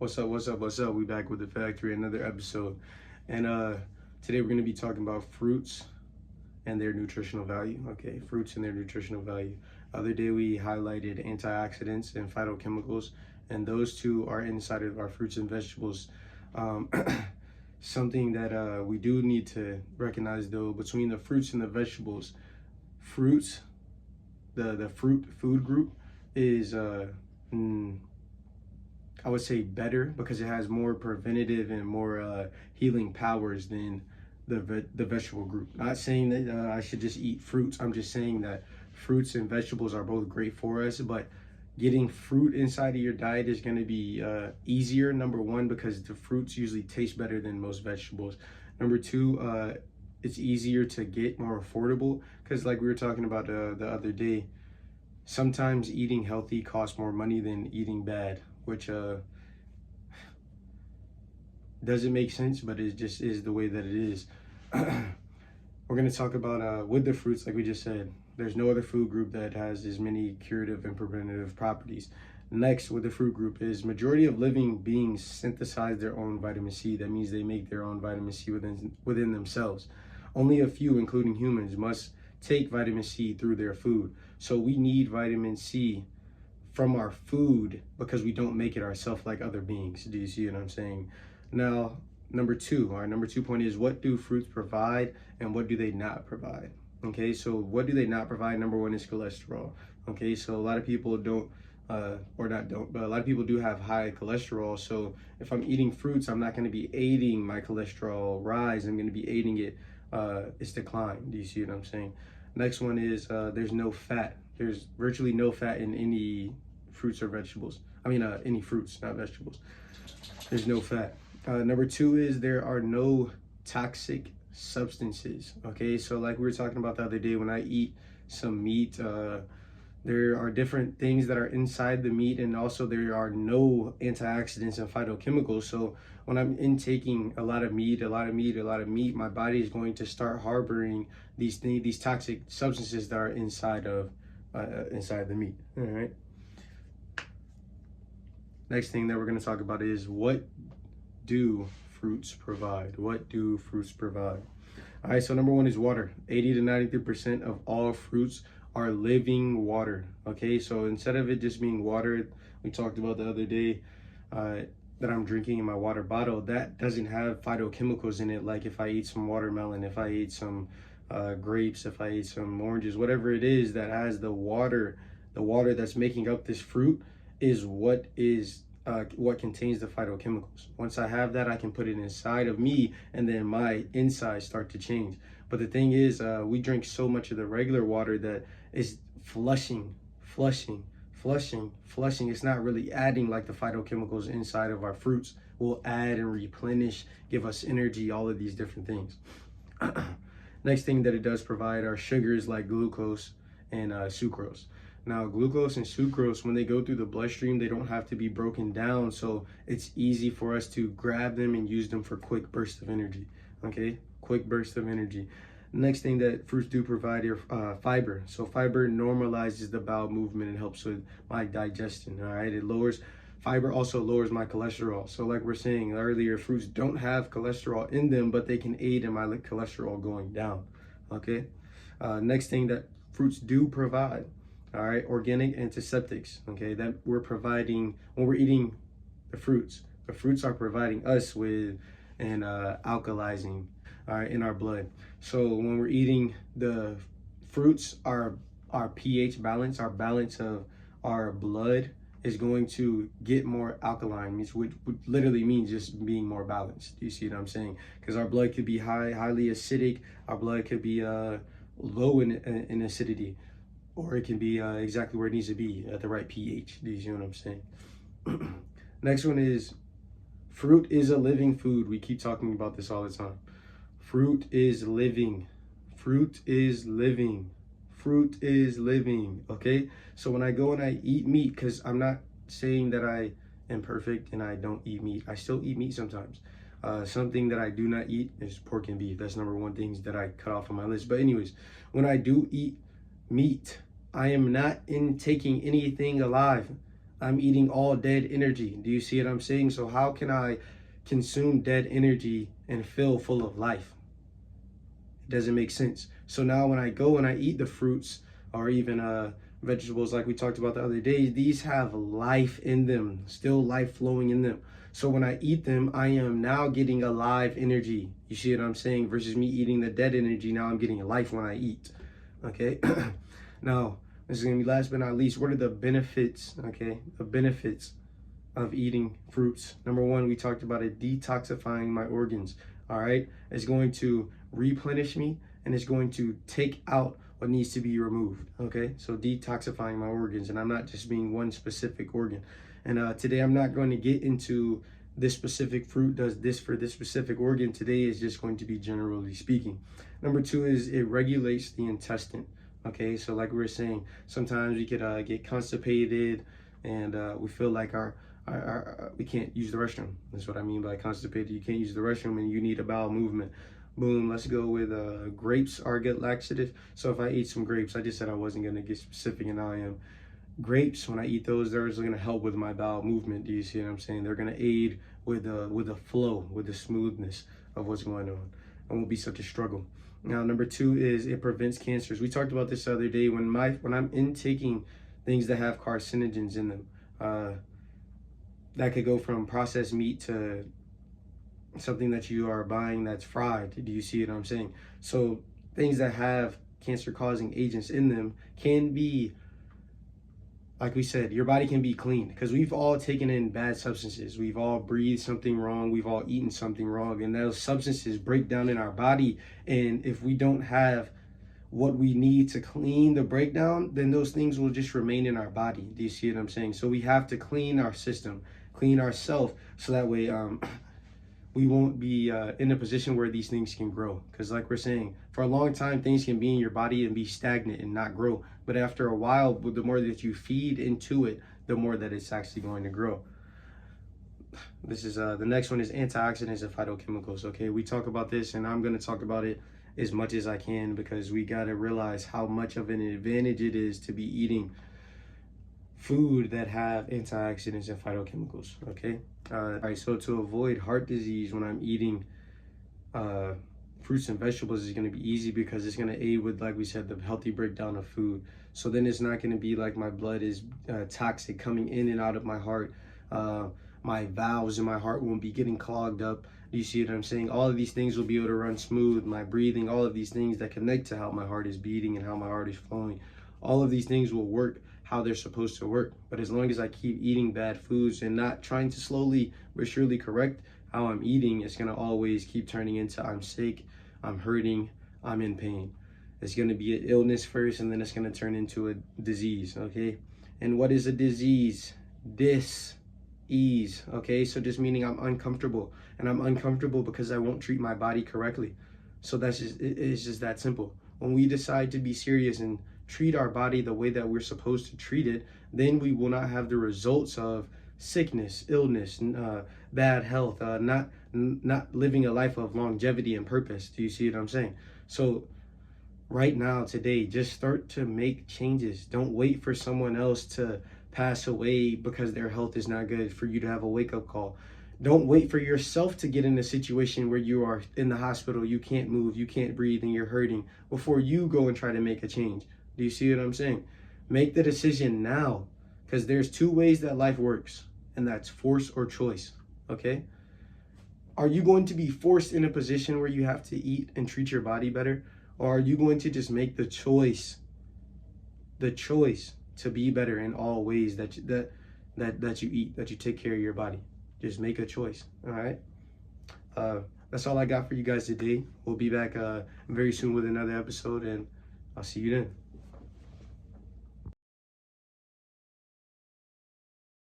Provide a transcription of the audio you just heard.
What's up? What's up? What's up? We back with the factory, another episode, and today we're gonna be talking about fruits and their nutritional value. Okay, fruits and their nutritional value. Other day we highlighted antioxidants and phytochemicals, and those two are inside of our fruits and vegetables. Um, Something that we do need to recognize though, between the fruits and the vegetables, fruits, the fruit food group is mm, I would say better because it has more preventative and more healing powers than the vegetable group. Not saying that I should just eat fruits. I'm just saying that fruits and vegetables are both great for us, but getting fruit inside of your diet is going to be easier. Number one, because the fruits usually taste better than most vegetables. Number two, it's easier to get, more affordable, because like we were talking about the other day, sometimes eating healthy costs more money than eating bad, which doesn't make sense, but it just is the way that it is. We're going to talk about with the fruits, like we just said, there's no other food group that has as many curative and preventative properties. Next, with the fruit group is majority of living beings synthesize their own vitamin C. That means they make their own vitamin C within themselves. Only a few, including humans, must take vitamin C through their food. So we need vitamin C from our food because we don't make it ourselves like other beings. Do you see what I'm saying? Now, our number two point is, what do fruits provide and what do they not provide? Okay, so what do they not provide? Number one is cholesterol. Okay, so a lot of people don't, or not don't, but a lot of people do have high cholesterol. So if I'm eating fruits, I'm not going to be aiding my cholesterol rise. I'm going to be aiding its decline. Do you see what I'm saying? Next one is there's no fat. There's virtually no fat in any fruits or vegetables. I mean, any fruits, not vegetables. There's no fat. Number two is there are no toxic substances. Okay, so like we were talking about the other day, when I eat some meat, there are different things that are inside the meat, and also there are no antioxidants and phytochemicals. So when I'm intaking a lot of meat, my body is going to start harboring these things, these toxic substances that are inside the meat. All right. Next thing that we're going to talk about is, what do fruits provide? What do fruits provide? All right, so number one is water. 80 to 93% of all fruits are living water. Okay, so instead of it just being water, we talked about the other day, that I'm drinking in my water bottle, that doesn't have phytochemicals in it. Like if I eat some watermelon, if I eat some grapes, if I eat some oranges, whatever it is that has the water that's making up this fruit is what contains the phytochemicals. Once I have that, I can put it inside of me, and then my insides start to change. But the thing is, we drink so much of the regular water that is flushing. It's not really adding like the phytochemicals inside of our fruits will add and replenish, give us energy, all of these different things. Next thing that it does provide are sugars like glucose and sucrose. Now, glucose and sucrose, when they go through the bloodstream, they don't have to be broken down, so it's easy for us to grab them and use them for quick bursts of energy. Okay, quick bursts of energy. Next thing that fruits do provide are fiber. So fiber normalizes the bowel movement and helps with my digestion. All right, fiber also lowers my cholesterol. So like we're saying earlier, fruits don't have cholesterol in them, but they can aid in my cholesterol going down. Okay, next thing that fruits do provide, all right, organic antiseptics. Okay, that we're providing when we're eating the fruits. The fruits are providing us with an alkalizing, all right, in our blood. So when we're eating the fruits, our pH balance, our balance of our blood is going to get more alkaline, which literally means just being more balanced. Do you see what I'm saying? Because our blood could be highly acidic. Our blood could be low in acidity, or it can be exactly where it needs to be at the right pH. Do you see what I'm saying? Next one is, fruit is a living food. We keep talking about this all the time. Fruit is living. Fruit is living. Fruit is living. Okay? So when I go and I eat meat, because I'm not saying that I am perfect and I don't eat meat. I still eat meat sometimes. Something that I do not eat is pork and beef. That's number one things that I cut off on my list. But anyways, when I do eat meat, I am not intaking anything alive. I'm eating all dead energy. Do you see what I'm saying? So how can I consume dead energy and feel full of life? It doesn't make sense. So now when I go and I eat the fruits or even vegetables like we talked about the other day, these have life in them, still life flowing in them. So when I eat them, I am now getting a live energy. You see what I'm saying? Versus me eating the dead energy, now I'm getting life when I eat. Okay? Now, this is going to be last but not least. What are the benefits, okay? The benefits of eating fruits. Number one, we talked about it, detoxifying my organs. All right, it's going to replenish me and it's going to take out what needs to be removed. Okay, so detoxifying my organs, and I'm not just being one specific organ. And today I'm not going to get into this specific fruit does this for this specific organ. Today is just going to be generally speaking. Number two is it regulates the intestine. Okay, so like we were saying, sometimes we could get constipated and we feel like we can't use the restroom. That's what I mean by constipated. You can't use the restroom and you need a bowel movement. Boom, let's go with grapes are a good laxative. So if I eat some grapes, I just said I wasn't going to get specific and now I am. Grapes, when I eat those, they're going to help with my bowel movement. Do you see what I'm saying? They're going to aid with the flow, with the smoothness of what's going on. It won't be such a struggle. Now, number two is it prevents cancers. We talked about this the other day when I'm intaking things that have carcinogens in them. That could go from processed meat to something that you are buying that's fried. Do you see what I'm saying? So things that have cancer-causing agents in them can be, like we said, your body can be cleaned because we've all taken in bad substances. We've all breathed something wrong. We've all eaten something wrong. And those substances break down in our body. And if we don't have what we need to clean the breakdown, then those things will just remain in our body. Do you see what I'm saying? So we have to clean our system, clean ourselves, so that way we won't be in a position where these things can grow. Because like we're saying, for a long time, things can be in your body and be stagnant and not grow. But after a while, the more that you feed into it, the more that it's actually going to grow. This is the next one is antioxidants and phytochemicals. Okay, we talk about this and I'm going to talk about it as much as I can because we got to realize how much of an advantage it is to be eating food that have antioxidants and phytochemicals. Okay, all right, so to avoid heart disease when I'm eating fruits and vegetables is going to be easy because it's going to aid with, like we said, the healthy breakdown of food. So then it's not going to be like my blood is toxic coming in and out of my heart. My valves in my heart won't be getting clogged up. Do you see what I'm saying? All of these things will be able to run smooth. My breathing, all of these things that connect to how my heart is beating and how my heart is flowing. All of these things will work how they're supposed to work. But as long as I keep eating bad foods and not trying to slowly but surely correct how I'm eating, it's going to always keep turning into I'm sick, I'm hurting, I'm in pain. It's going to be an illness first and then it's going to turn into a disease, okay? And what is a disease? Dis-ease, okay? So just meaning I'm uncomfortable, and I'm uncomfortable because I won't treat my body correctly. So it's just that simple. When we decide to be serious and treat our body the way that we're supposed to treat it, then we will not have the results of sickness, illness, bad health, not living a life of longevity and purpose. Do you see what I'm saying? So right now, today, just start to make changes. Don't wait for someone else to pass away because their health is not good for you to have a wake-up call. Don't wait for yourself to get in a situation where you are in the hospital, you can't move, you can't breathe, and you're hurting before you go and try to make a change. Do you see what I'm saying? Make the decision now, because there's two ways that life works, and that's force or choice, okay? Are you going to be forced in a position where you have to eat and treat your body better? Or are you going to just make the choice to be better in all ways that you eat, that you take care of your body? Just make a choice, all right? That's all I got for you guys today. We'll be back very soon with another episode, and I'll see you then.